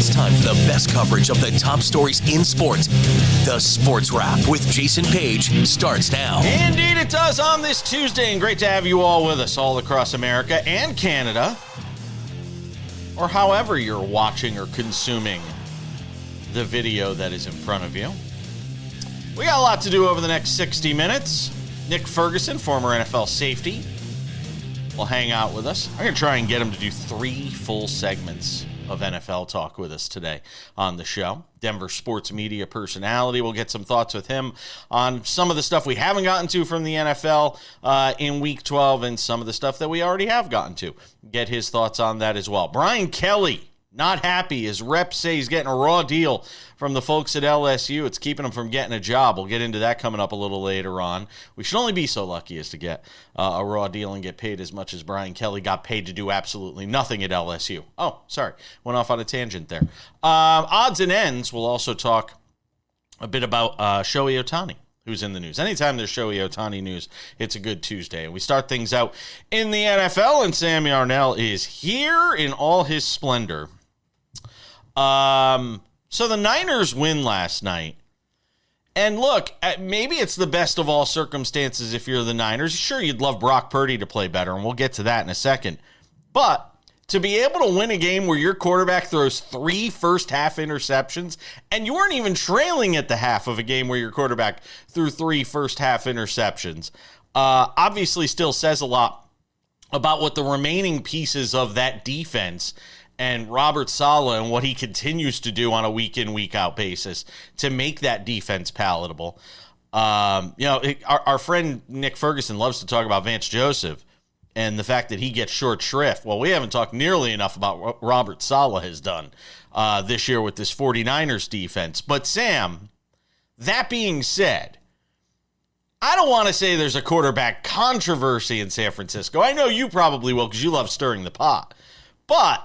It's time for the best coverage of the top stories in sports. The Sports Wrap with Jason Page starts now. Indeed it does on this Tuesday, and great to have you all with us all across America and Canada, or however you're watching or consuming the video that is in front of you. We got a lot to do over the next 60 minutes. Nick Ferguson, former NFL safety, will hang out with us. I'm going to try and get him to do 3 full segments of NFL talk with us today on the show. Denver sports media personality. We'll get some thoughts with him on some of the stuff we haven't gotten to from the NFL in Week 12 and some of the stuff that we already have gotten to. Get his thoughts on that as well. Brian Kelly, not happy. His reps say he's getting a raw deal from the folks at LSU. It's keeping him from getting a job. We'll get into that coming up a little later on. We should only be so lucky as to get a raw deal and get paid as much as Brian Kelly got paid to do absolutely nothing at LSU. Oh, sorry. Went off on a tangent there. Odds and ends, we'll also talk a bit about Shohei Ohtani, who's in the news. Anytime there's Shohei Ohtani news, it's a good Tuesday. And we start things out in the NFL, and Sam Yarnell is here in all his splendor. So the Niners win last night. And look, maybe it's the best of all circumstances if you're the Niners. Sure, you'd love Brock Purdy to play better, and we'll get to that in a second. But to be able to win a game where your quarterback throws 3 first-half interceptions, and you weren't even trailing at the half of a game where your quarterback threw 3 first-half interceptions, obviously still says a lot about what the remaining pieces of that defense and Robert Saleh and what he continues to do on a week-in, week-out basis to make that defense palatable. Our friend Nick Ferguson loves to talk about Vance Joseph and the fact that he gets short shrift. Well, we haven't talked nearly enough about what Robert Saleh has done this year with this 49ers defense. But, Sam, that being said, I don't want to say there's a quarterback controversy in San Francisco. I know you probably will because you love stirring the pot. But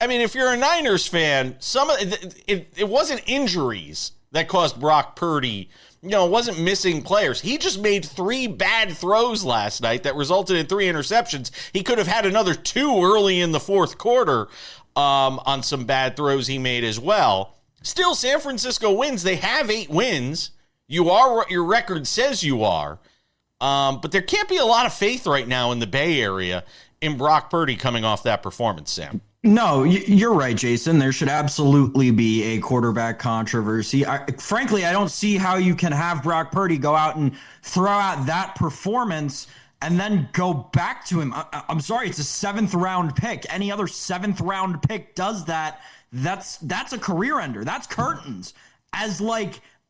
I mean, if you're a Niners fan, it wasn't injuries that caused Brock Purdy. It wasn't missing players. He just made 3 bad throws last night that resulted in 3 interceptions. He could have had another 2 early in the fourth quarter on some bad throws he made as well. Still, San Francisco wins. They have 8 wins. You are what your record says you are. But there can't be a lot of faith right now in the Bay Area in Brock Purdy coming off that performance, Sam. No, you're right, Jason. There should absolutely be a quarterback controversy. Frankly, I don't see how you can have Brock Purdy go out and throw out that performance and then go back to him. I'm sorry, it's a 7th-round pick. Any other 7th-round pick does that. That's a career ender. That's curtains.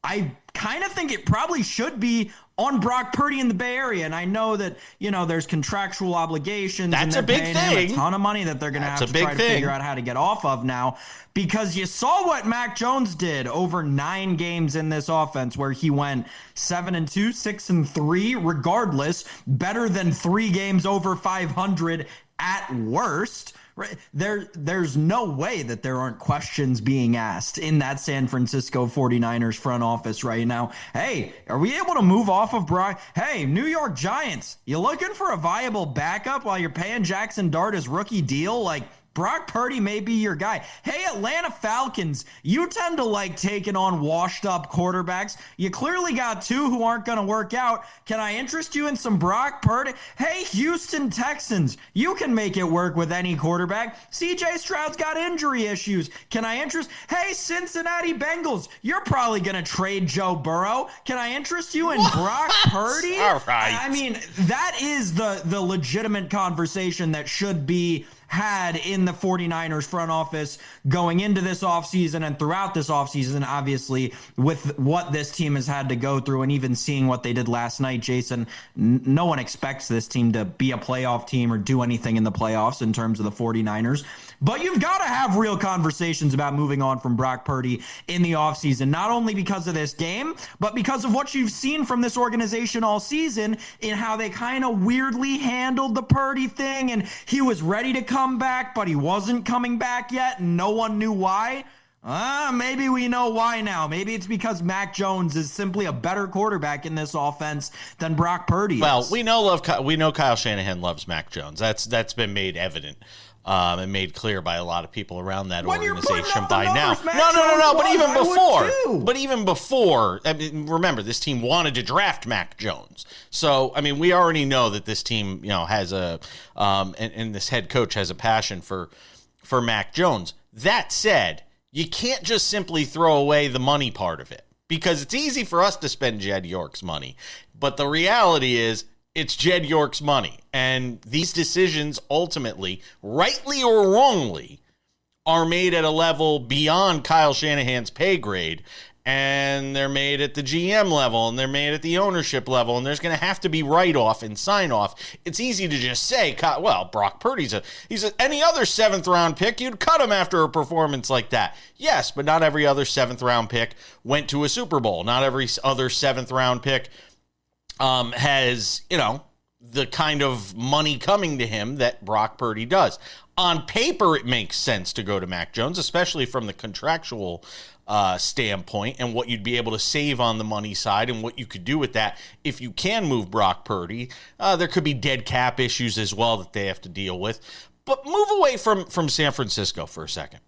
I kind of think it probably should be on Brock Purdy in the Bay Area. And I know that, there's contractual obligations. That's and a big paying thing. Him a ton of money that they're going to have to try to figure out how to get off of now. Because you saw what Mac Jones did over 9 games in this offense where he went 7-2, 6-3, regardless, better than 3 games over 500 at worst. Right. There's no way that there aren't questions being asked in that San Francisco 49ers front office right now. Hey, are we able to move off of Brock? Hey, New York Giants, you looking for a viable backup while you're paying Jackson Dart his rookie deal? Brock Purdy may be your guy. Hey, Atlanta Falcons, you tend to like taking on washed-up quarterbacks. You clearly got 2 who aren't going to work out. Can I interest you in some Brock Purdy? Hey, Houston Texans, you can make it work with any quarterback. CJ Stroud's got injury issues. Can I interest? Hey, Cincinnati Bengals, you're probably going to trade Joe Burrow. Can I interest you in Brock Purdy? All right. I mean, that is the legitimate conversation that should be had in the 49ers front office going into this offseason and throughout this offseason, obviously, with what this team has had to go through and even seeing what they did last night, Jason, no one expects this team to be a playoff team or do anything in the playoffs in terms of the 49ers. But you've got to have real conversations about moving on from Brock Purdy in the offseason, not only because of this game, but because of what you've seen from this organization all season in how they kind of weirdly handled the Purdy thing, and he was ready to come back, but he wasn't coming back yet, and no one knew why. Maybe we know why now. Maybe it's because Mac Jones is simply a better quarterback in this offense than Brock Purdy is. Well, we know Kyle Shanahan loves Mac Jones. That's been made evident and made clear by a lot of people around that when organization by numbers, now. No. But I even before, I mean, remember, this team wanted to draft Mac Jones. So, I mean, we already know that this team, has and this head coach has a passion for Mac Jones. That said, you can't just simply throw away the money part of it, because it's easy for us to spend Jed York's money. But the reality is, it's Jed York's money. And these decisions ultimately, rightly or wrongly, are made at a level beyond Kyle Shanahan's pay grade. And they're made at the GM level, and they're made at the ownership level, and there's going to have to be write-off and sign-off. It's easy to just say, well, Brock Purdy's any other seventh-round pick, you'd cut him after a performance like that. Yes, but not every other seventh-round pick went to a Super Bowl. Not every other seventh-round pick has, the kind of money coming to him that Brock Purdy does. On paper, it makes sense to go to Mac Jones, especially from the contractual standpoint and what you'd be able to save on the money side and what you could do with that if you can move Brock Purdy. There could be dead cap issues as well that they have to deal with. But move away from San Francisco for a second,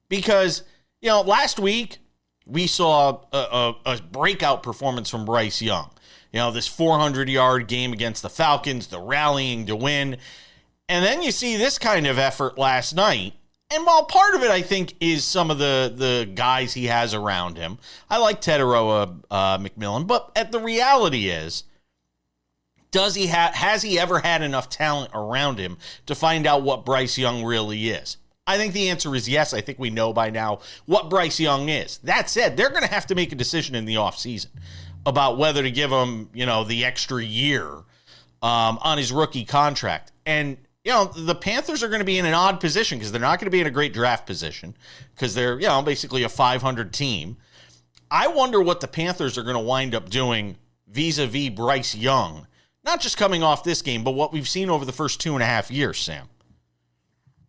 because, last week we saw a breakout performance from Bryce Young. This 400-yard game against the Falcons, the rallying to win. And then you see this kind of effort last night. And while part of it, I think, is some of the guys he has around him, I like Teteroa McMillan, but the reality is, has he ever had enough talent around him to find out what Bryce Young really is? I think the answer is yes. I think we know by now what Bryce Young is. That said, they're going to have to make a decision in the offseason about whether to give him, the extra year on his rookie contract. And, the Panthers are going to be in an odd position because they're not going to be in a great draft position because they're, basically a 500 team. I wonder what the Panthers are going to wind up doing vis-a-vis Bryce Young, not just coming off this game, but what we've seen over the first 2.5 years, Sam.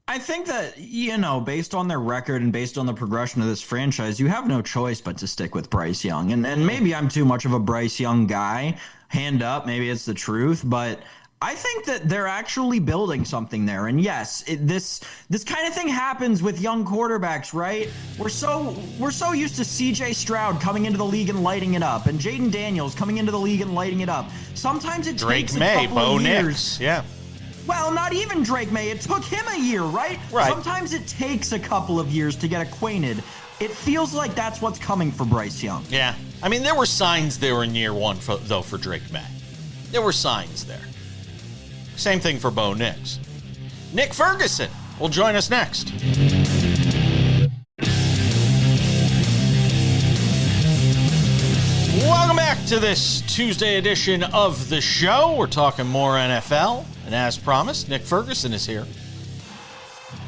I think that, based on their record and based on the progression of this franchise, you have no choice but to stick with Bryce Young. And maybe I'm too much of a Bryce Young guy. Hand up, maybe it's the truth, but I think that they're actually building something there. And yes, this kind of thing happens with young quarterbacks, right? We're so used to C.J. Stroud coming into the league and lighting it up, and Jaden Daniels coming into the league and lighting it up. Sometimes it takes a couple of years. Yeah. Well, not even Drake May. It took him a year, right? Right. Sometimes it takes a couple of years to get acquainted. It feels like that's what's coming for Bryce Young. Yeah. I mean, there were signs there in year one, for Drake May. There were signs there. Same thing for Bo Nix. Nick Ferguson will join us next. Welcome back to this Tuesday edition of the show. We're talking more NFL. And as promised, Nick Ferguson is here.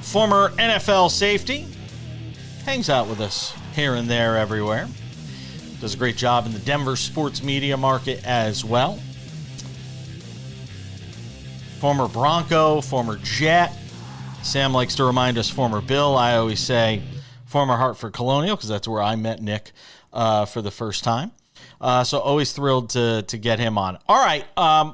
Former NFL safety. Hangs out with us here and there everywhere. Does a great job in the Denver sports media market as well. Former Bronco, former Jet. Sam likes to remind us former Bill. I always say former Hartford Colonial because that's where I met Nick for the first time. So always thrilled to get him on. All right,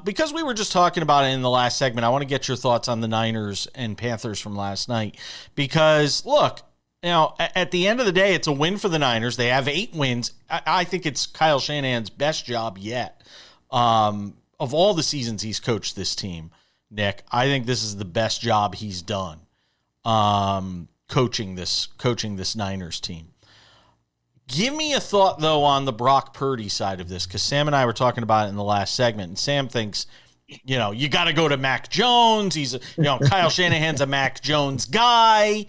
because we were just talking about it in the last segment, I want to get your thoughts on the Niners and Panthers from last night. Because, look, at the end of the day, it's a win for the Niners. They have 8 wins. I think it's Kyle Shanahan's best job yet. Of all the seasons he's coached this team, Nick, I think this is the best job he's done coaching this Niners team. Give me a thought, though, on the Brock Purdy side of this, because Sam and I were talking about it in the last segment, and Sam thinks, you got to go to Mac Jones. He's, Kyle Shanahan's a Mac Jones guy.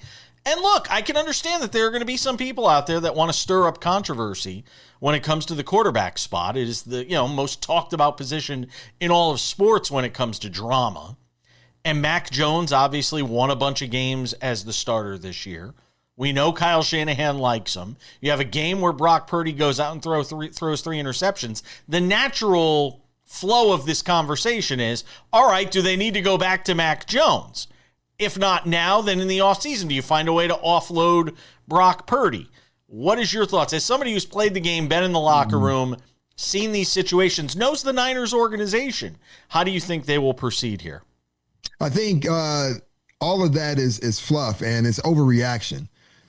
And look, I can understand that there are going to be some people out there that want to stir up controversy when it comes to the quarterback spot. It is the, most talked about position in all of sports when it comes to drama. And Mac Jones obviously won a bunch of games as the starter this year. We know Kyle Shanahan likes him. You have a game where Brock Purdy goes out and throws 3 interceptions. The natural flow of this conversation is, all right, do they need to go back to Mac Jones? If not now, then in the offseason, do you find a way to offload Brock Purdy? What is your thoughts? As somebody who's played the game, been in the locker room, seen these situations, knows the Niners organization, how do you think they will proceed here? I think all of that is fluff and it's overreaction.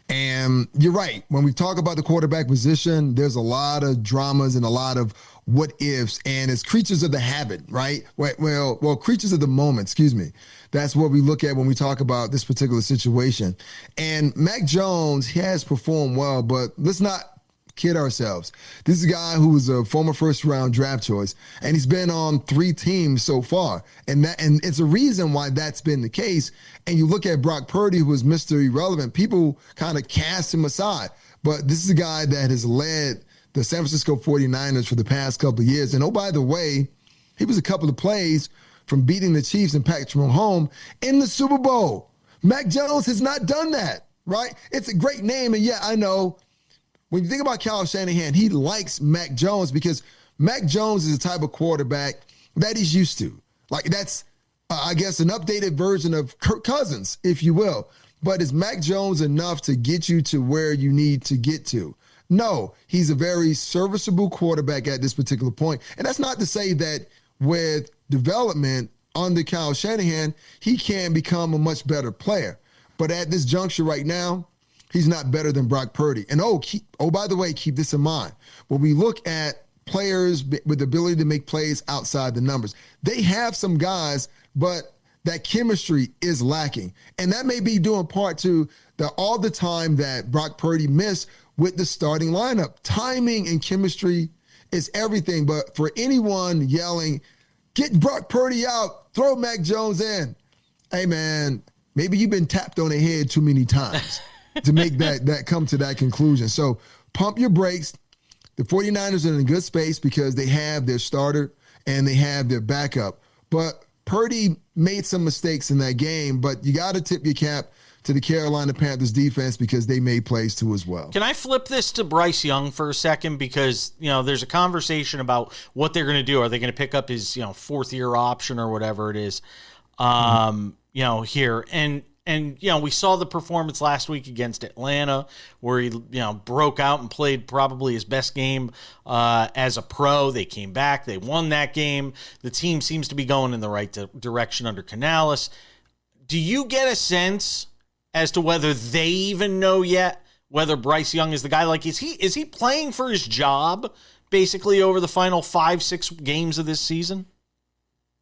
And you're right. When we talk about the quarterback position, there's a lot of dramas and a lot of what ifs, and it's creatures of the habit, right? Well, creatures of the moment, excuse me. That's what we look at when we talk about this particular situation. And Mac Jones has performed well, but let's not kid ourselves. This is a guy who was a former first-round draft choice, and he's been on 3 teams so far. And it's a reason why that's been the case. And you look at Brock Purdy, who was Mr. Irrelevant, people kind of cast him aside. But this is a guy that has led the San Francisco 49ers for the past couple of years. And oh, by the way, he was a couple of plays from beating the Chiefs and Patrick Mahomes in the Super Bowl. Mac Jones has not done that, right? It's a great name, and yeah, I know. When you think about Kyle Shanahan, he likes Mac Jones because Mac Jones is the type of quarterback that he's used to. Like that's, I guess, an updated version of Kirk Cousins, if you will. But is Mac Jones enough to get you to where you need to get to? No, he's a very serviceable quarterback at this particular point. And that's not to say that with development under Kyle Shanahan, he can become a much better player. But at this juncture right now, he's not better than Brock Purdy. And by the way, keep this in mind. When we look at players with the ability to make plays outside the numbers, they have some guys, but that chemistry is lacking. And that may be due in part to all the time that Brock Purdy missed with the starting lineup. Timing and chemistry is everything. But for anyone yelling, get Brock Purdy out, throw Mac Jones in, hey, man, maybe you've been tapped on the head too many times to make that come to that conclusion. So pump your brakes. The 49ers are in a good space because they have their starter and they have their backup. But Purdy made some mistakes in that game, but you got to tip your cap to the Carolina Panthers defense because they made plays too as well. Can I flip this to Bryce Young for a second? Because, there's a conversation about what they're going to do. Are they going to pick up his, 4th-year option or whatever it is, here? And we saw the performance last week against Atlanta where he, broke out and played probably his best game as a pro. They came back. They won that game. The team seems to be going in the right direction under Canales. Do you get a sense as to whether they even know yet whether Bryce Young is the guy? Like, is he playing for his job basically over the final 5-6 games of this season?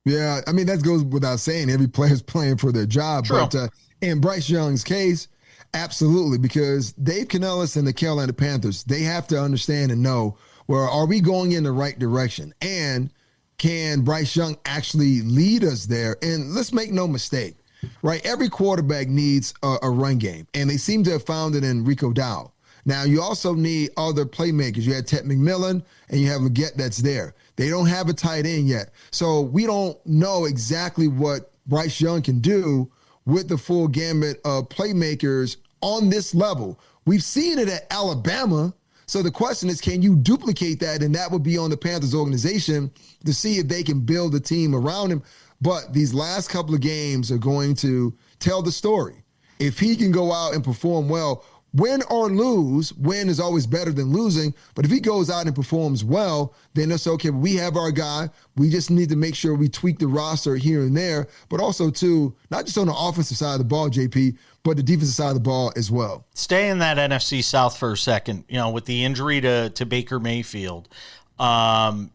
Yeah, I mean, that goes without saying. Every player's playing for their job. True. But in Bryce Young's case, absolutely, because Dave Canales and the Carolina Panthers, they have to understand and know, well, are we going in the right direction? And can Bryce Young actually lead us there? And let's make no mistake, right? Every quarterback needs a run game, and they seem to have found it in Rico Dowd. Now, you also need other playmakers. You had Ted McMillan, and you have Leggett that's there. They don't have a tight end yet. So we don't know exactly what Bryce Young can do with the full gamut of playmakers on this level. We've seen it at Alabama. So the question is, can you duplicate that? And that would be on the Panthers organization to see if they can build a team around him. But these last couple of games are going to tell the story. If he can go out and perform well, win or lose, win is always better than losing. But if he goes out and performs well, then it's okay. We have our guy. We just need to make sure we tweak the roster here and there, but also, too, not just on the offensive side of the ball, JP, but the defensive side of the ball as well. Stay in that NFC South for a second, with the injury to Baker Mayfield. And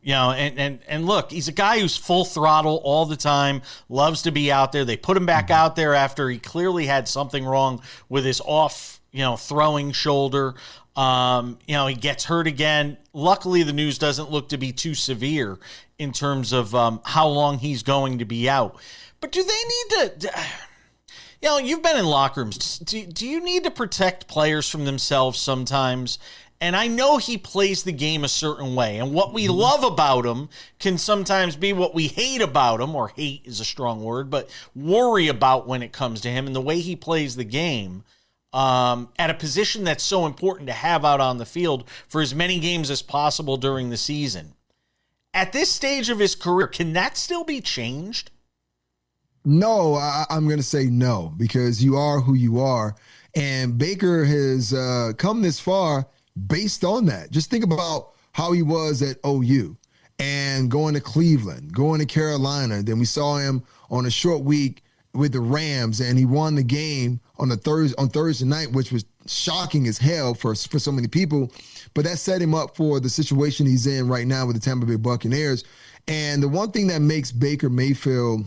look, he's a guy who's full throttle all the time, loves to be out there. They put him back out there after he clearly had something wrong with his throwing shoulder. He gets hurt again. Luckily, the news doesn't look to be too severe in terms of how long he's going to be out. But do they need to, you've been in locker rooms. Do you need to protect players from themselves sometimes? And I know he plays the game a certain way. And what we love about him can sometimes be what we hate about him, or hate is a strong word, but worry about when it comes to him and the way he plays the game. At a position that's so important to have out on the field for as many games as possible during the season. At this stage of his career, can that still be changed? No, I'm going to say no, because you are who you are. And Baker has come this far based on that. Just think about how he was at OU and going to Cleveland, going to Carolina. Then we saw him on a short week with the Rams, and he won the game on Thursday night, which was shocking as hell for so many people. But that set him up for the situation he's in right now with the Tampa Bay Buccaneers. And the one thing that makes Baker Mayfield,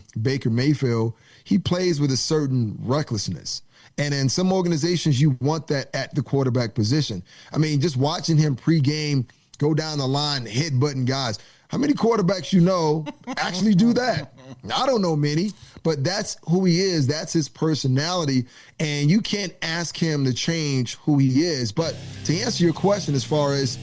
he plays with a certain recklessness. And in some organizations, you want that at the quarterback position. I mean, just watching him pregame go down the line, headbutting guys. How many quarterbacks you know actually do that? I don't know many, but that's who he is. That's his personality, and you can't ask him to change who he is. But to answer your question as far as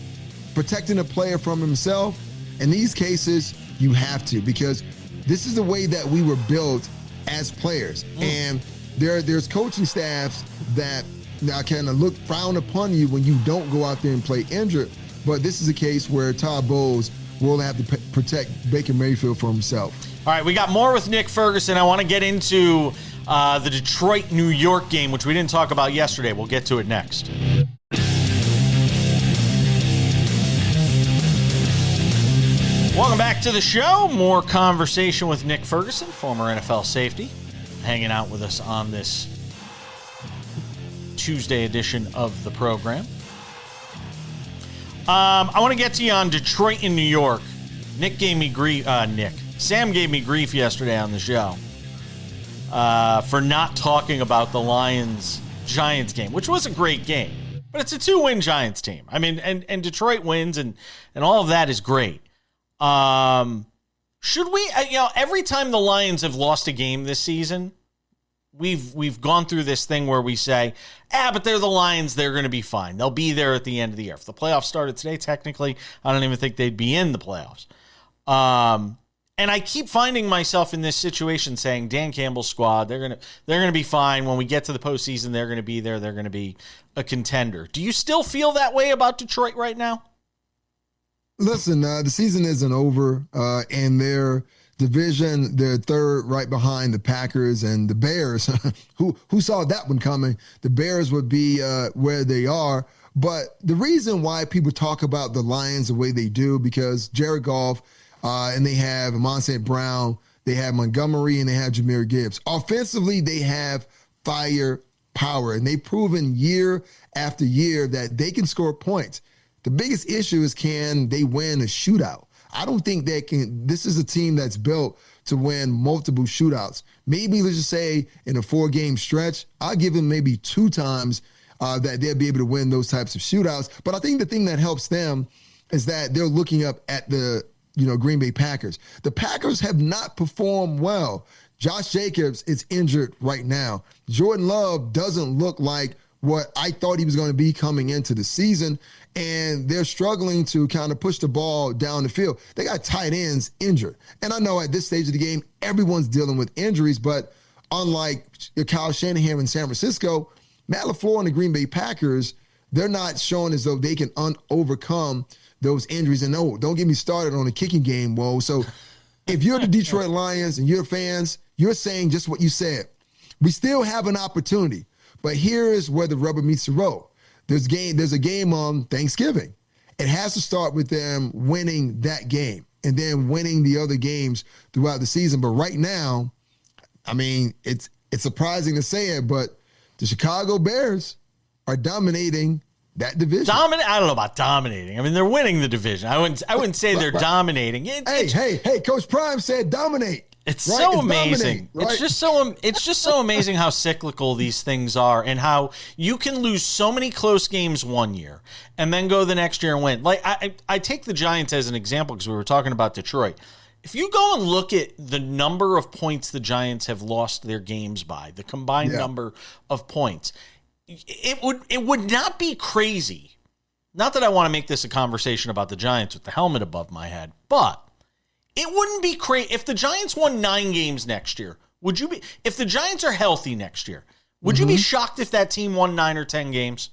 protecting a player from himself, in these cases, you have to, because this is the way that we were built as players. And there's coaching staffs that now kind of frown upon you when you don't go out there and play injured. But this is a case where Todd Bowles will have to protect Baker Mayfield for himself. All right, we got more with Nick Ferguson. I want to get into the Detroit-New York game, which we didn't talk about yesterday. We'll get to it next. Welcome back to the show. More conversation with Nick Ferguson, former NFL safety, hanging out with us on this Tuesday edition of the program. I want to get to you on Detroit and New York. Sam gave me grief yesterday on the show for not talking about the Lions-Giants game, which was a great game, but it's a 2-win Giants team. I mean, and Detroit wins, and all of that is great. Should we, every time the Lions have lost a game this season, we've gone through this thing where we say, but they're the Lions, they're going to be fine. They'll be there at the end of the year. If the playoffs started today, technically, I don't even think they'd be in the playoffs. And I keep finding myself in this situation saying, Dan Campbell's squad, they're gonna be fine. When we get to the postseason, they're gonna be there. They're gonna be a contender. Do you still feel that way about Detroit right now? Listen, the season isn't over, and their division, they're third right behind the Packers and the Bears. Who saw that one coming? The Bears would be where they are. But the reason why people talk about the Lions the way they do, because Jared Goff, and they have Amon St. Brown, they have Montgomery, and they have Jahmyr Gibbs. Offensively, they have firepower, and they've proven year after year that they can score points. The biggest issue is, can they win a shootout? I don't think they can. This is a team that's built to win multiple shootouts. Maybe, let's just say, in a 4-game stretch, I'll give them maybe 2 times that they'll be able to win those types of shootouts. But I think the thing that helps them is that they're looking up at the Green Bay Packers. The Packers have not performed well. Josh Jacobs is injured right now. Jordan Love doesn't look like what I thought he was going to be coming into the season, and they're struggling to kind of push the ball down the field. They got tight ends injured. And I know at this stage of the game, everyone's dealing with injuries, but unlike Kyle Shanahan in San Francisco, Matt LaFleur and the Green Bay Packers, they're not showing as though they can overcome those injuries. And no, don't get me started on the kicking game. Whoa. So if you're the Detroit Lions and you're fans, you're saying just what you said. We still have an opportunity, but here's where the rubber meets the road. There's a game on Thanksgiving. It has to start with them winning that game and then winning the other games throughout the season. But right now, I mean, it's surprising to say it, but the Chicago Bears are dominating that division. I don't know about dominating. I mean, they're winning the division. I wouldn't say they're dominating. Hey, Coach Prime said dominate. It's right? So amazing. Right? It's just so amazing how cyclical these things are, and how you can lose so many close games one year and then go the next year and win. Like I take the Giants as an example because we were talking about Detroit. If you go and look at the number of points the Giants have lost their games by, the combined number of points, it would not be crazy. Not that I want to make this a conversation about the Giants with the helmet above my head, but it wouldn't be crazy if the Giants won 9 games next year. Would you be? If the Giants are healthy next year, would you be shocked if that team won 9 or 10 games?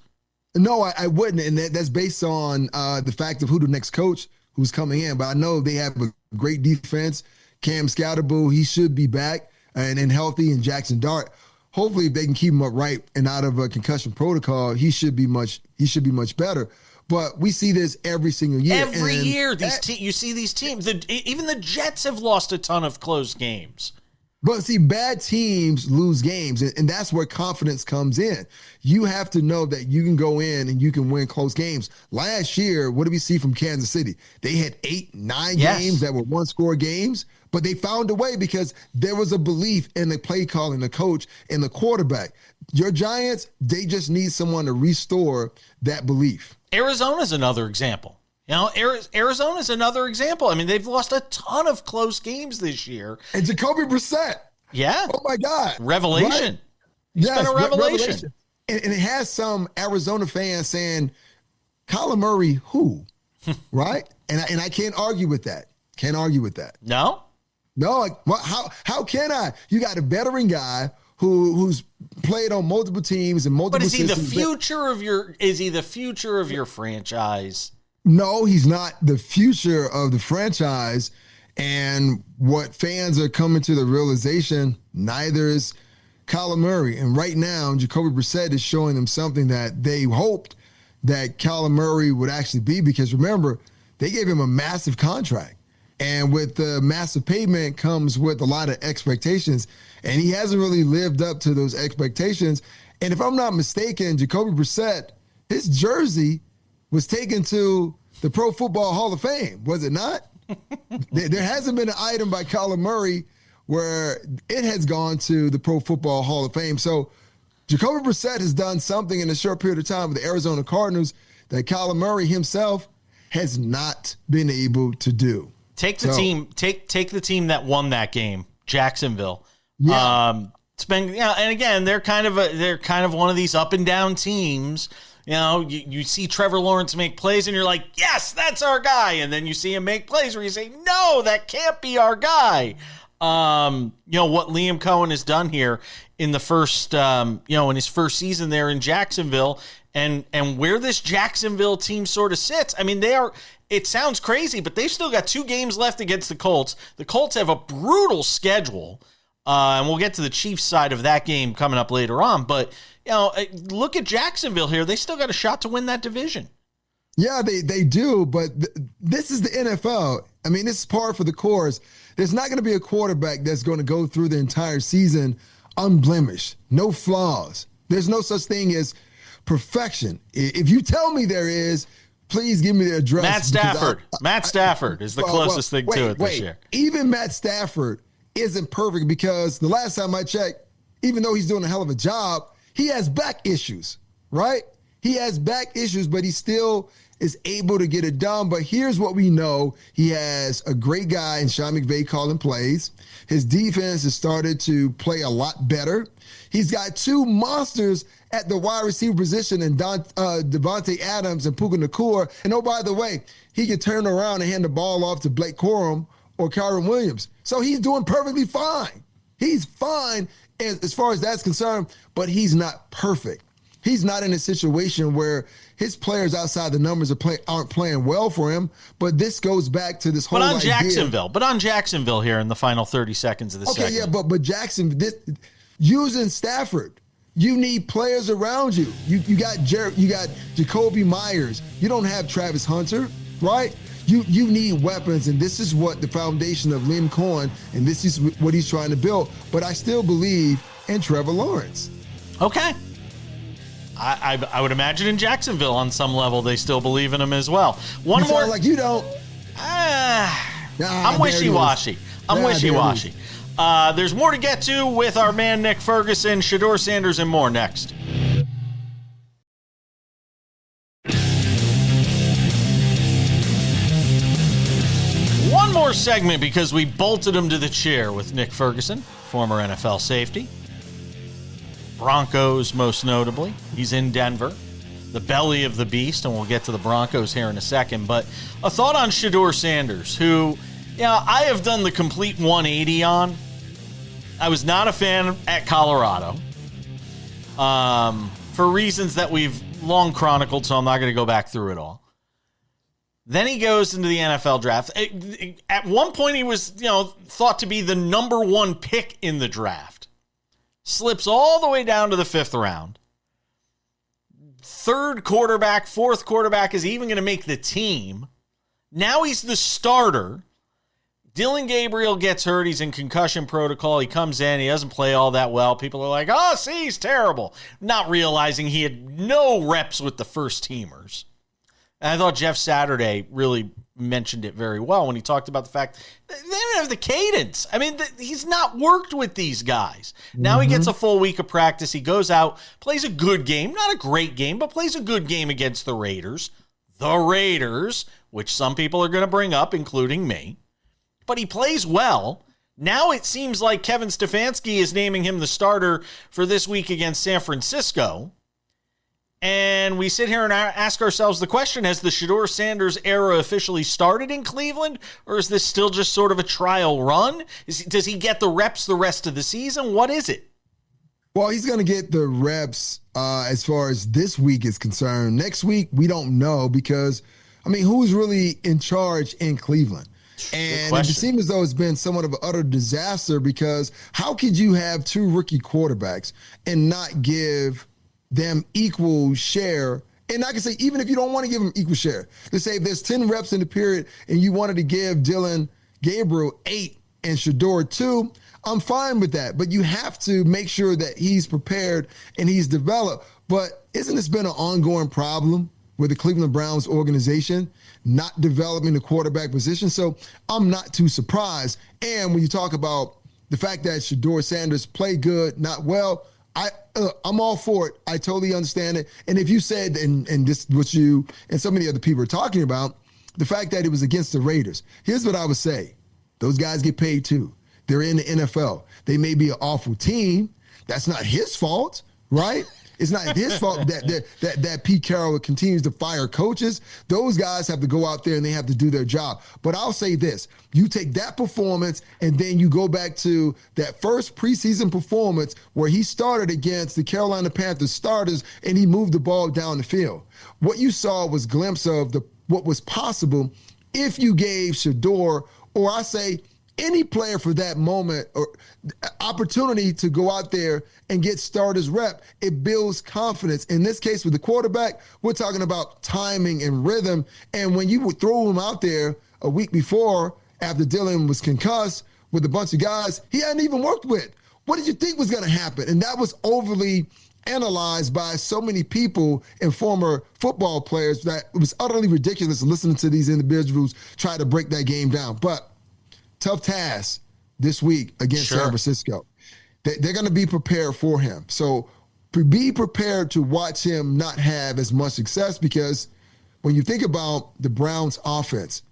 No, I wouldn't, and that's based on the fact of who the next coach who's coming in. But I know they have a great defense. Cam Scatterbull, he should be back and healthy, and Jackson Dart. Hopefully, if they can keep him upright and out of a concussion protocol, he should be much better. But we see this every single year. Every year, you see these teams. Even the Jets have lost a ton of close games. But see, bad teams lose games, and that's where confidence comes in. You have to know that you can go in and you can win close games. Last year, what did we see from Kansas City? They had 8, 9 games that were one-score games, but they found a way because there was a belief in the play calling, the coach, and the quarterback. Your Giants, they just need someone to restore that belief. Arizona's another example. Arizona's another example. I mean, they've lost a ton of close games this year. And Jacoby Brissett. Yeah. Oh, my God. Revelation. Right? It's been a revelation. And it has some Arizona fans saying, Kyler Murray, who? Right? And I can't argue with that. Can't argue with that. No? No. Like, how can I? You got a veteran guy who's played on multiple teams and multiple systems. But is he the future of your franchise? No, he's not the future of the franchise. And what fans are coming to the realization, neither is Kyler Murray. And right now, Jacoby Brissett is showing them something that they hoped that Kyler Murray would actually be, because remember, they gave him a massive contract. And with the massive payment comes with a lot of expectations. And he hasn't really lived up to those expectations. And if I'm not mistaken, Jacoby Brissett, his jersey was taken to the Pro Football Hall of Fame, was it not? There hasn't been an item by Kyler Murray where it has gone to the Pro Football Hall of Fame. So Jacoby Brissett has done something in a short period of time with the Arizona Cardinals that Kyler Murray himself has not been able to do. Take the team that won that game, Jacksonville. Yeah. It's been, and again, they're kind of one of these up and down teams. You see Trevor Lawrence make plays and you're like, yes, that's our guy. And then you see him make plays where you say, no, that can't be our guy. What Liam Cohen has done here in the first, in his first season there in Jacksonville, and where this Jacksonville team sort of sits. I mean, it sounds crazy, but they've still got 2 games left against the Colts. The Colts have a brutal schedule. And we'll get to the Chiefs side of that game coming up later on. But, look at Jacksonville here. They still got a shot to win that division. Yeah, they do. But this is the NFL. I mean, this is par for the course. There's not going to be a quarterback that's going to go through the entire season unblemished, no flaws. There's no such thing as perfection. If you tell me there is, please give me the address. Matt Stafford is the closest thing to it this year. Even Matt Stafford isn't perfect, because the last time I checked, even though he's doing a hell of a job, he has back issues, right? He has back issues, but he still is able to get it done. But here's what we know. He has a great guy in Sean McVay calling plays. His defense has started to play a lot better. He's got 2 monsters at the wide receiver position in Devontae Adams and Puka Nacua. And oh, by the way, he can turn around and hand the ball off to Blake Corum or Kyron Williams. So he's doing perfectly fine. He's fine as far as that's concerned, but he's not perfect. He's not in a situation where his players outside the numbers aren't playing well for him. But this goes back to this whole idea. But on Jacksonville here in the final 30 seconds of the segment. Okay, yeah, but Jackson, using Stafford, you need players around you. You got Jacoby Myers. You don't have Travis Hunter, right? You need weapons, and this is what the foundation of Liam Cohen, and this is what he's trying to build. But I still believe in Trevor Lawrence. Okay. I would imagine in Jacksonville on some level they still believe in him as well. One more. Sound like you don't. I'm wishy-washy. There's more to get to with our man Nick Ferguson, Shedeur Sanders, and more next. One more segment because we bolted him to the chair with Nick Ferguson, former NFL safety. Broncos, most notably. He's in Denver, the belly of the beast, and we'll get to the Broncos here in a second. But a thought on Shedeur Sanders, who, I have done the complete 180 on. I was not a fan at Colorado for reasons that we've long chronicled, so I'm not going to go back through it all. Then he goes into the NFL draft. At one point, he was, thought to be the number 1 pick in the draft. Slips all the way down to the 5th round. 3rd quarterback, 4th quarterback is even going to make the team. Now he's the starter. Dillon Gabriel gets hurt. He's in concussion protocol. He comes in. He doesn't play all that well. People are like, oh, see, he's terrible. Not realizing he had no reps with the first teamers. And I thought Jeff Saturday really mentioned it very well when he talked about the fact that they don't have the cadence. I mean, he's not worked with these guys. Now he gets a full week of practice. He goes out, plays a good game. Not a great game, but plays a good game against the Raiders. The Raiders, which some people are going to bring up, including me. But he plays well. Now it seems like Kevin Stefanski is naming him the starter for this week against San Francisco. And we sit here and ask ourselves the question, has the Shedeur Sanders era officially started in Cleveland? Or is this still just sort of a trial run? Does he get the reps the rest of the season? What is it? Well, he's going to get the reps as far as this week is concerned. Next week, we don't know because, I mean, who's really in charge in Cleveland? And it seems as though it's been somewhat of an utter disaster because how could you have two rookie quarterbacks and not give them equal share? And I can say, even if you don't want to give them equal share, let's say if there's 10 reps in the period and you wanted to give Dillon Gabriel 8 and Shedeur 2, I'm fine with that. But you have to make sure that he's prepared and he's developed. But isn't this been an ongoing problem with the Cleveland Browns organization not developing the quarterback position? So I'm not too surprised. And when you talk about the fact that Shedeur Sanders played good, not well, I'm all for it. I totally understand it. And if you said, and this what you and so many other people are talking about, the fact that it was against the Raiders, here's what I would say. Those guys get paid too. They're in the NFL. They may be an awful team. That's not his fault, right? It's not his fault that Pete Carroll continues to fire coaches. Those guys have to go out there and they have to do their job. But I'll say this. You take that performance and then you go back to that first preseason performance where he started against the Carolina Panthers starters and he moved the ball down the field. What you saw was a glimpse of what was possible if you gave Shedeur, or I say any player for that moment or opportunity to go out there and get starters rep. It builds confidence. In this case with the quarterback, we're talking about timing and rhythm. And when you would throw him out there a week before after Dillon was concussed with a bunch of guys he hadn't even worked with, what did you think was going to happen? And that was overly analyzed by so many people and former football players that it was utterly ridiculous listening to these individuals try to break that game down. But tough task this week against San Francisco. They're going to be prepared for him. So be prepared to watch him not have as much success because when you think about the Browns offense,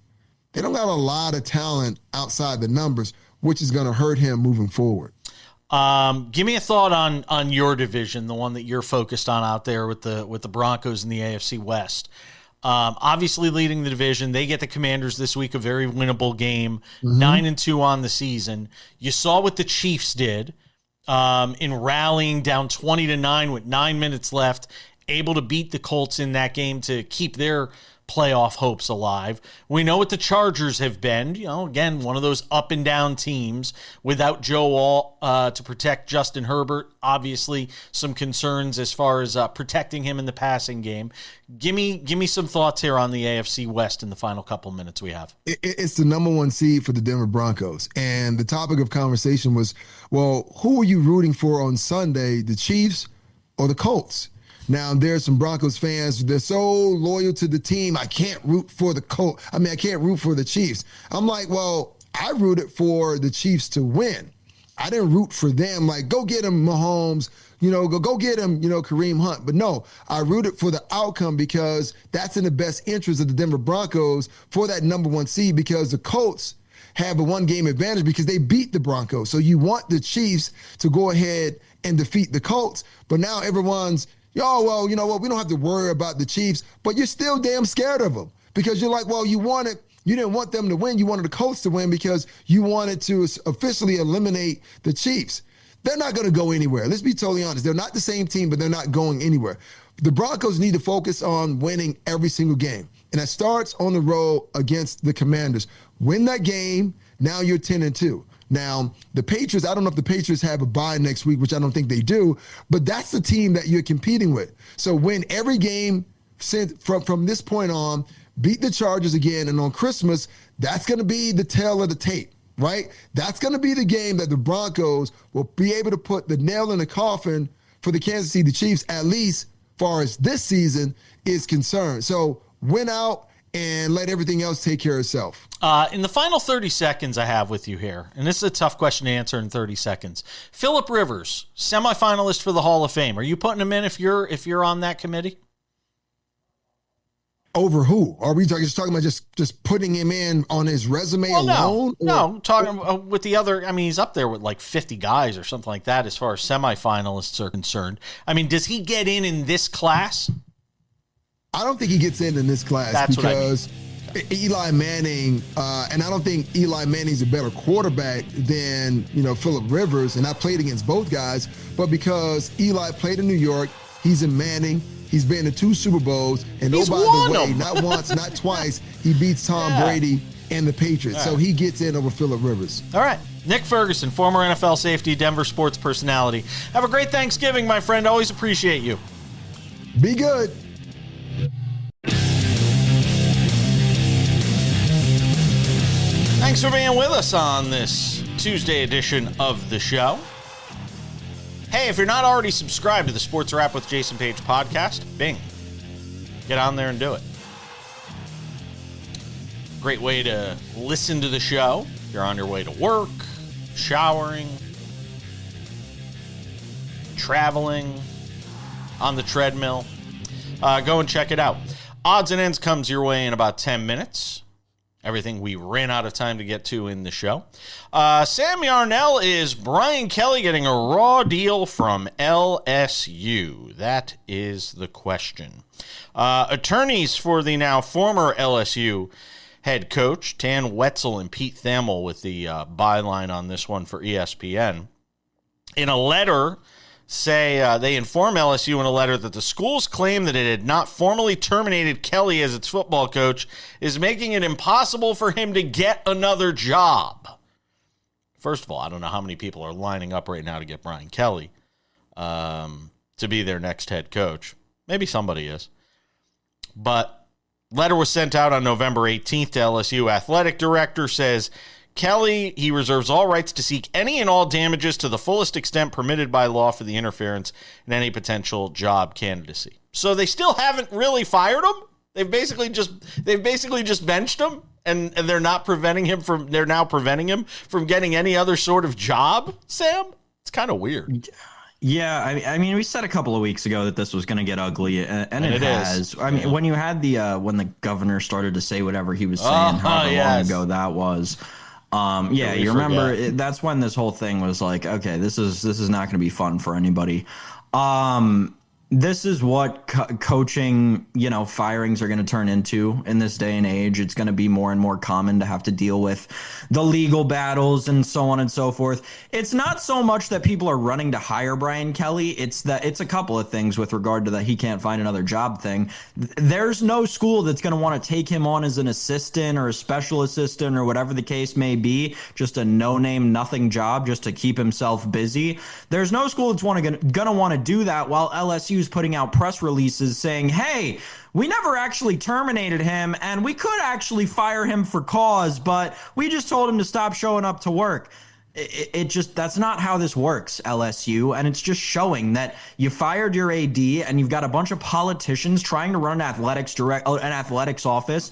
they don't got a lot of talent outside the numbers, which is going to hurt him moving forward. Give me a thought on your division, the one that you're focused on out there with the Broncos in the AFC West. Obviously leading the division. They get the Commanders this week, a very winnable game, 9-2 on the season. You saw what the Chiefs did in rallying down 20-9 with 9 minutes left, able to beat the Colts in that game to keep their playoff hopes alive. We know what the Chargers have been, again, one of those up and down teams without Joe Wall to protect Justin Herbert. Obviously, some concerns as far as protecting him in the passing game. Give me some thoughts here on the AFC West in the final couple minutes we have. It's the number one seed for the Denver Broncos. And the topic of conversation was, well, who are you rooting for on Sunday, the Chiefs or the Colts? Now, there's some Broncos fans, they're so loyal to the team, I can't root for the Colts. I can't root for the Chiefs. I'm like, well, I rooted for the Chiefs to win. I didn't root for them, like, go get him, Mahomes, go get him, Kareem Hunt. But no, I rooted for the outcome because that's in the best interest of the Denver Broncos for that number one seed because the Colts have a one-game advantage because they beat the Broncos. So you want the Chiefs to go ahead and defeat the Colts. But now everyone's, well, you know what? We don't have to worry about the Chiefs, but you're still damn scared of them because you're like, well, you didn't want them to win. You wanted the Colts to win because you wanted to officially eliminate the Chiefs. They're not going to go anywhere. Let's be totally honest. They're not the same team, but they're not going anywhere. The Broncos need to focus on winning every single game. And that starts on the road against the Commanders. Win that game. Now you're 10-2. Now, the Patriots, I don't know if the Patriots have a bye next week, which I don't think they do, but that's the team that you're competing with. So win every game from this point on, beat the Chargers again, and on Christmas, that's going to be the tail of the tape, right? That's going to be the game that the Broncos will be able to put the nail in the coffin for the Kansas City Chiefs, at least far as this season is concerned. So win out and let everything else take care of itself. In the final 30 seconds I have with you here, and this is a tough question to answer in 30 seconds. Phillip Rivers, semifinalist for the Hall of Fame. Are you putting him in if you're on that committee? Over who? Are we just talking about just putting him in on his resume alone? No, talking with the other. I mean, he's up there with like 50 guys or something like that as far as semifinalists are concerned. I mean, does he get in this class? I don't think he gets in this class. That's because Eli Manning, and I don't think Eli Manning's a better quarterback than, Phillip Rivers, and I played against both guys, but because Eli played in New York, he's in Manning, he's been to 2 Super Bowls, and oh, by the way, not once, not twice, he beats Tom Brady and the Patriots, so he gets in over Phillip Rivers. All right. Nick Ferguson, former NFL safety, Denver sports personality. Have a great Thanksgiving, my friend. Always appreciate you. Be good. Thanks for being with us on this Tuesday edition of the show. Hey, if you're not already subscribed to the Sports Wrap with Jason Page podcast, bing. Get on there and do it. Great way to listen to the show. If you're on your way to work, showering, traveling, on the treadmill, go and check it out. Odds and Ends comes your way in about 10 minutes. Everything we ran out of time to get to in the show. Sam Yarnell, is Brian Kelly getting a raw deal from LSU? That is the question. Attorneys for the now former LSU head coach, Tan Wetzel and Pete Thamel, with the byline on this one for ESPN. In a letter, they inform LSU in a letter that the school's claim that it had not formally terminated Kelly as its football coach is making it impossible for him to get another job. First of all, I don't know how many people are lining up right now to get Brian Kelly to be their next head coach. Maybe somebody is. But letter was sent out on November 18th to LSU. Athletic director says, Kelly, he reserves all rights to seek any and all damages to the fullest extent permitted by law for the interference in any potential job candidacy. So they still haven't really fired him. They've basically just benched him, and they're now preventing him from getting any other sort of job. Sam, it's kind of weird. Yeah, I mean, we said a couple of weeks ago that this was going to get ugly, and it has. I mean, when you had when the governor started to say whatever he was saying, however long ago that was. You remember that's when this whole thing was like, okay, this is not going to be fun for anybody. This is what coaching, firings are going to turn into in this day and age. It's going to be more and more common to have to deal with the legal battles and so on and so forth. It's not so much that people are running to hire Brian Kelly. It's a couple of things with regard to that he can't find another job thing. There's no school that's going to want to take him on as an assistant or a special assistant or whatever the case may be, just a no-name, nothing job just to keep himself busy. There's no school that's going to want to do that while LSU putting out press releases saying, hey, we never actually terminated him and we could actually fire him for cause, but we just told him to stop showing up to work. That's not how this works, LSU, and it's just showing that you fired your AD and you've got a bunch of politicians trying to run an athletics office,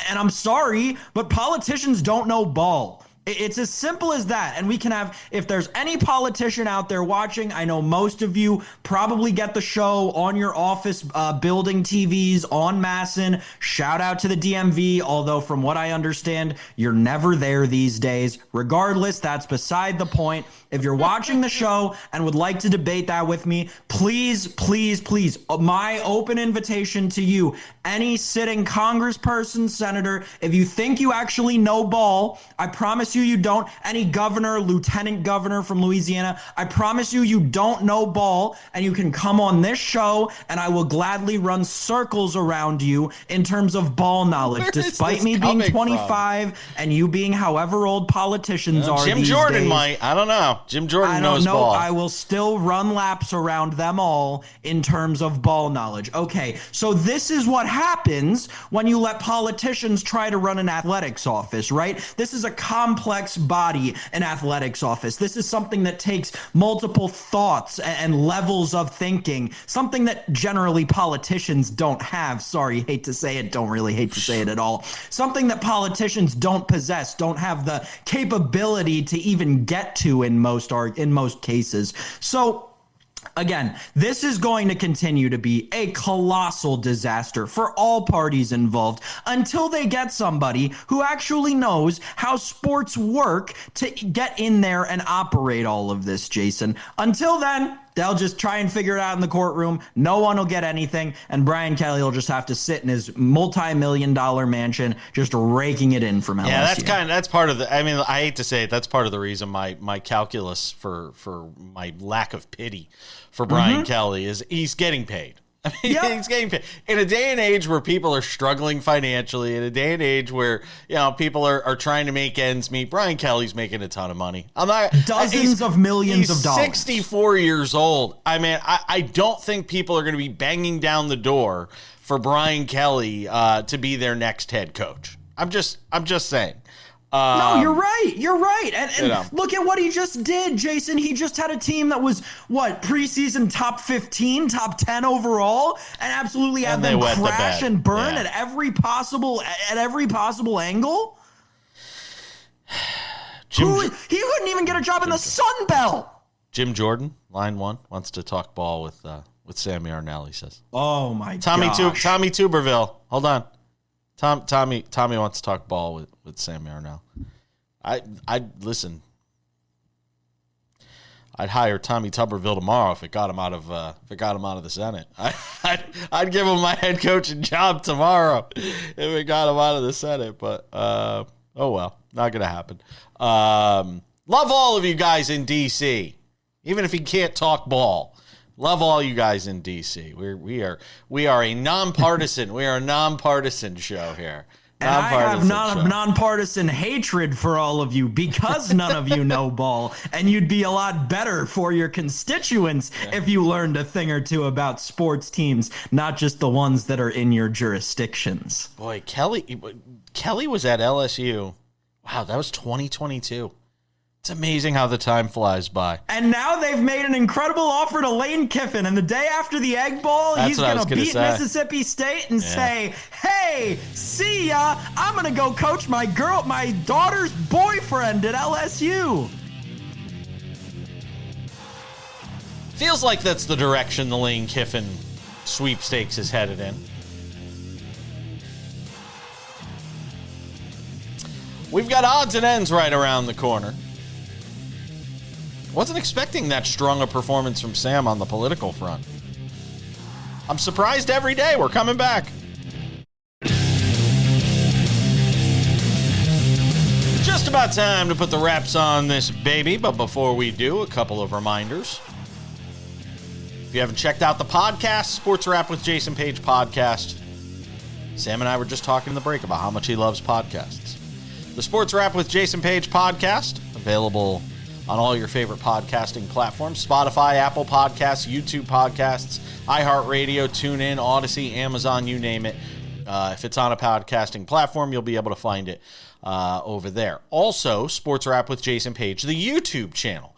and I'm sorry, but politicians don't know ball. It's as simple as that. And we can have, if there's any politician out there watching, I know most of you probably get the show on your office building TVs en masse. Shout out to the DMV, although from what I understand, you're never there these days. Regardless, that's beside the point. If you're watching the show and would like to debate that with me, please, please, please, my open invitation to you, any sitting congressperson, senator, if you think you actually know ball, I promise you you don't. Any governor, lieutenant governor from Louisiana, I promise you don't know ball, and you can come on this show and I will gladly run circles around you in terms of ball knowledge, despite me being 25 and you being however old politicians are. Jim Jordan might. I don't know. Jim Jordan knows ball. I will still run laps around them all in terms of ball knowledge. Okay, so this is what happens when you let politicians try to run an athletics office, right? This is a complex body, an athletics office. This is something that takes multiple thoughts and levels of thinking, something that generally politicians don't have. Sorry, hate to say it, don't really hate to say it at all. Something that politicians don't possess, don't have the capability to even get to in most cases. So again, this is going to continue to be a colossal disaster for all parties involved until they get somebody who actually knows how sports work to get in there and operate all of this, Jason. Until then, they'll just try and figure it out in the courtroom. No one will get anything, and Brian Kelly will just have to sit in his multi-million-dollar mansion just raking it in from LSU. Yeah, that's part of the. I mean, I hate to say it, that's part of the reason my calculus for my lack of pity for Brian Kelly is he's getting paid. I mean, he's getting paid. In a day and age where people are struggling financially, in a day and age where people are trying to make ends meet, Brian Kelly's making a ton of money. Dozens of millions of dollars. 64 years old. I mean, I don't think people are going to be banging down the door for Brian Kelly to be their next head coach. I'm just saying. No, you're right. You're right. And look at what he just did, Jason. He just had a team that was, preseason top 15, top 10 overall, and absolutely had them crash and burn at every possible angle. He couldn't even get a job in the Sun Belt. Jim Jordan, line one, wants to talk ball with Sammy Arnell, he says. Oh, my gosh. Tommy Tuberville. Hold on. Tommy wants to talk ball with Sammy Arnell. I'd listen. I'd hire Tommy Tuberville tomorrow if it got him out of the Senate. I'd give him my head coaching job tomorrow if it got him out of the Senate. But oh well, not gonna happen. Love all of you guys in DC, even if he can't talk ball. Love all you guys in DC. We are a nonpartisan. We are a nonpartisan show here. And I have nonpartisan hatred for all of you because none of you know ball, and you'd be a lot better for your constituents if you learned a thing or two about sports teams, not just the ones that are in your jurisdictions. Boy, Kelly was at LSU. Wow, that was 2022. It's amazing how the time flies by. And now they've made an incredible offer to Lane Kiffin. And the day after the Egg Bowl, he's going to beat Mississippi State and say, hey, see ya. I'm going to go coach my daughter's boyfriend at LSU. Feels like that's the direction the Lane Kiffin sweepstakes is headed in. We've got odds and ends right around the corner. Wasn't expecting that strong a performance from Sam on the political front. I'm surprised every day. We're coming back. Just about time to put the wraps on this baby, but before we do, a couple of reminders. If you haven't checked out the podcast, Sports Wrap with Jason Page podcast, Sam and I were just talking in the break about how much he loves podcasts. The Sports Wrap with Jason Page podcast, available on all your favorite podcasting platforms: Spotify, Apple Podcasts, YouTube Podcasts, iHeartRadio, TuneIn, Odyssey, Amazon, you name it. If it's on a podcasting platform, you'll be able to find it over there. Also, Sports Wrap with Jason Page, the YouTube channel.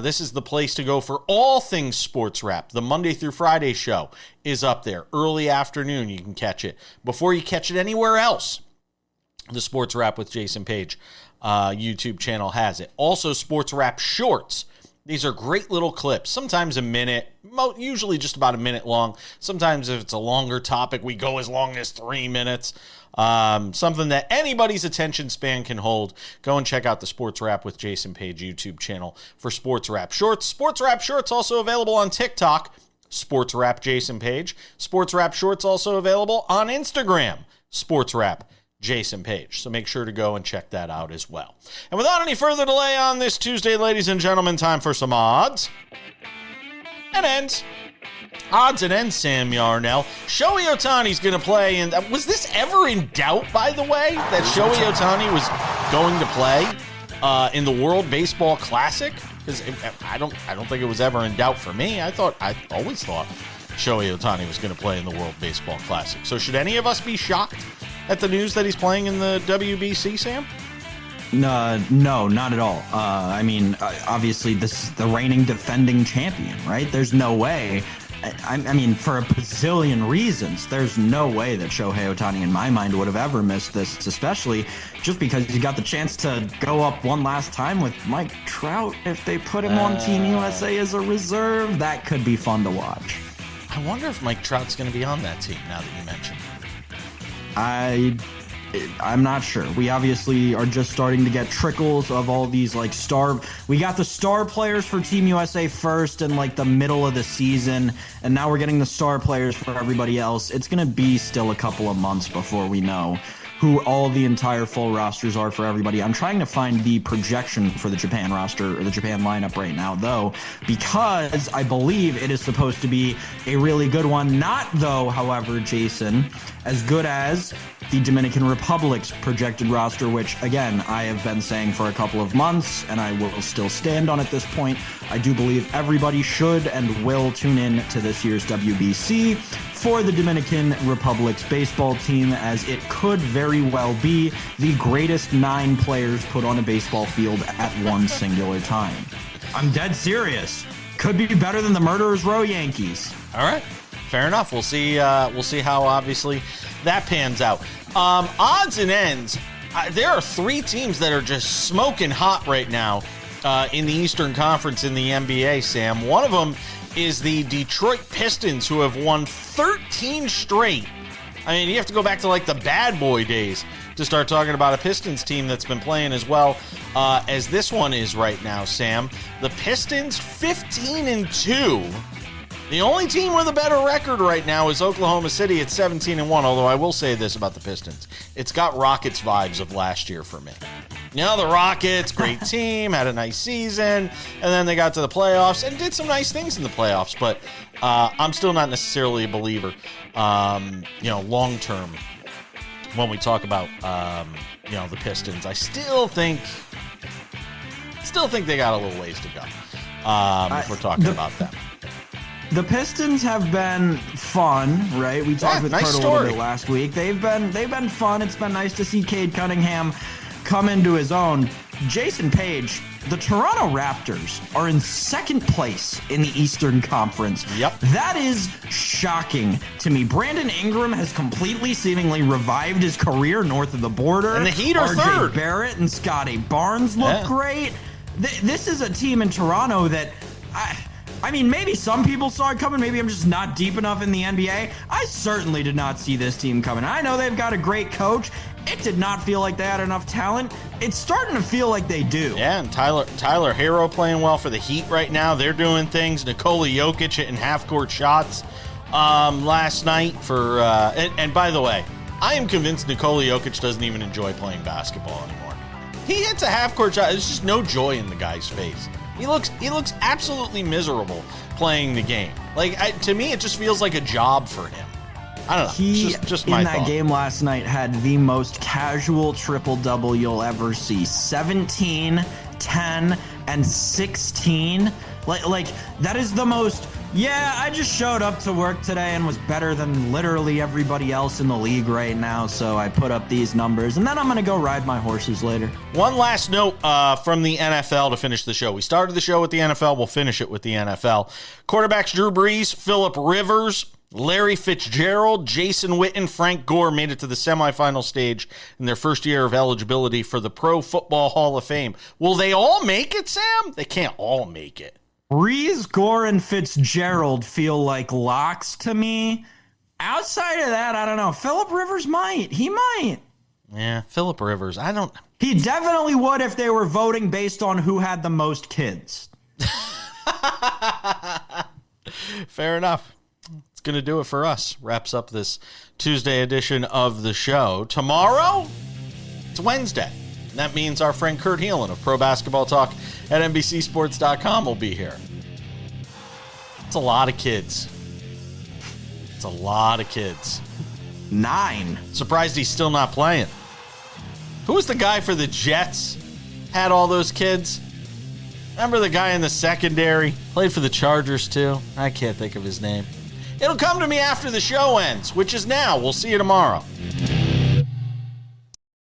This is the place to go for all things Sports Wrap. The Monday through Friday show is up there. Early afternoon, you can catch it. Before you catch it anywhere else, the Sports Wrap with Jason Page YouTube channel has it. Also, Sports Wrap Shorts. These are great little clips, sometimes a minute, usually just about a minute long. Sometimes if it's a longer topic, we go as long as 3 minutes. Something that anybody's attention span can hold. Go and check out the Sports Wrap with Jason Page YouTube channel for Sports Wrap Shorts. Sports Wrap Shorts also available on TikTok, Sports Wrap Jason Page. Sports Wrap Shorts also available on Instagram, Sports Wrap Jason Page. So make sure to go and check that out as well. And without any further delay on this Tuesday, ladies and gentlemen, time for some odds and ends. Odds and ends, Sam Yarnell. Shohei Ohtani's going to play. And was this ever in doubt, by the way, that Shohei Ohtani was going to play in the World Baseball Classic? Because I don't think it was ever in doubt for me. I always thought Shohei Ohtani was going to play in the World Baseball Classic. So should any of us be shocked at the news that he's playing in the WBC, Sam? No, not at all. I mean, obviously, this is the reigning defending champion, right? There's no way. I mean, for a bazillion reasons, there's no way that Shohei Ohtani, in my mind, would have ever missed this, especially just because he got the chance to go up one last time with Mike Trout. If they put him on Team USA as a reserve, that could be fun to watch. I wonder if Mike Trout's going to be on that team now that you mentioned it. I'm not sure. We obviously are just starting to get trickles of all these like we got the star players for Team USA first in like the middle of the season, and now we're getting the star players for everybody else. It's going to be still a couple of months before we know who all the entire full rosters are for everybody. I'm trying to find the projection for the Japan roster or the Japan lineup right now, though, because I believe it is supposed to be a really good one. Not, though, however, Jason, as good as the Dominican Republic's projected roster, which, again, I have been saying for a couple of months, and I will still stand on at this point. I do believe everybody should and will tune in to this year's WBC for the Dominican Republic's baseball team, as it could very well be the greatest 9 players put on a baseball field at one singular time. I'm dead serious. Could be better than the Murderers Row Yankees. All right. Fair enough. We'll see how obviously that pans out. Odds and ends. There are 3 teams that are just smoking hot right now in the Eastern Conference in the NBA, Sam. One of them is the Detroit Pistons, who have won 13 straight. I mean, you have to go back to like the bad boy days to start talking about a Pistons team that's been playing as well as this one is right now, Sam. The Pistons 15-2. The only team with a better record right now is Oklahoma City at 17-1, although I will say this about the Pistons. It's got Rockets vibes of last year for me. You know, the Rockets, great team, had a nice season, and then they got to the playoffs and did some nice things in the playoffs, but I'm still not necessarily a believer, long-term when we talk about, the Pistons. I still think they got a little ways to go if we're talking about them. The Pistons have been fun, right? We talked with Kurt a little bit last week. They've been fun. It's been nice to see Cade Cunningham come into his own. Jason Page, the Toronto Raptors are in second place in the Eastern Conference. Yep. That is shocking to me. Brandon Ingram has completely seemingly revived his career north of the border. And the Heat are third. Barrett and Scotty Barnes look great. This is a team in Toronto that... I mean, maybe some people saw it coming. Maybe I'm just not deep enough in the NBA. I certainly did not see this team coming. I know they've got a great coach. It did not feel like they had enough talent. It's starting to feel like they do. Yeah, and Tyler Hero playing well for the Heat right now. They're doing things. Nikola Jokic hitting half-court shots last night for and by the way, I am convinced Nikola Jokic doesn't even enjoy playing basketball anymore. He hits a half-court shot. There's just no joy in the guy's face. He looks absolutely miserable playing the game. Like, to me, it just feels like a job for him. I don't know. He, just my in that thought. game last night, had the most casual triple-double you'll ever see. 17, 10, and 16. Like that is the most... Yeah, I just showed up to work today and was better than literally everybody else in the league right now, so I put up these numbers, and then I'm going to go ride my horses later. One last note from the NFL to finish the show. We started the show with the NFL. We'll finish it with the NFL. Quarterbacks Drew Brees, Phillip Rivers, Larry Fitzgerald, Jason Witten, Frank Gore made it to the semifinal stage in their first year of eligibility for the Pro Football Hall of Fame. Will they all make it, Sam? They can't all make it. Brees, Gore, and Fitzgerald feel like locks to me. Outside of that, I don't know. Phillip Rivers might. He might. Yeah, Phillip Rivers. I don't... He definitely would if they were voting based on who had the most kids. Fair enough. going to do it for us. Wraps up this Tuesday edition of the show. Tomorrow, it's Wednesday. And that means our friend Kurt Heelan of Pro Basketball Talk at NBCSports.com will be here. It's a lot of kids. It's a lot of kids. 9. Surprised he's still not playing. Who was the guy for the Jets? Had all those kids? Remember the guy in the secondary? Played for the Chargers, too. I can't think of his name. It'll come to me after the show ends, which is now. We'll see you tomorrow.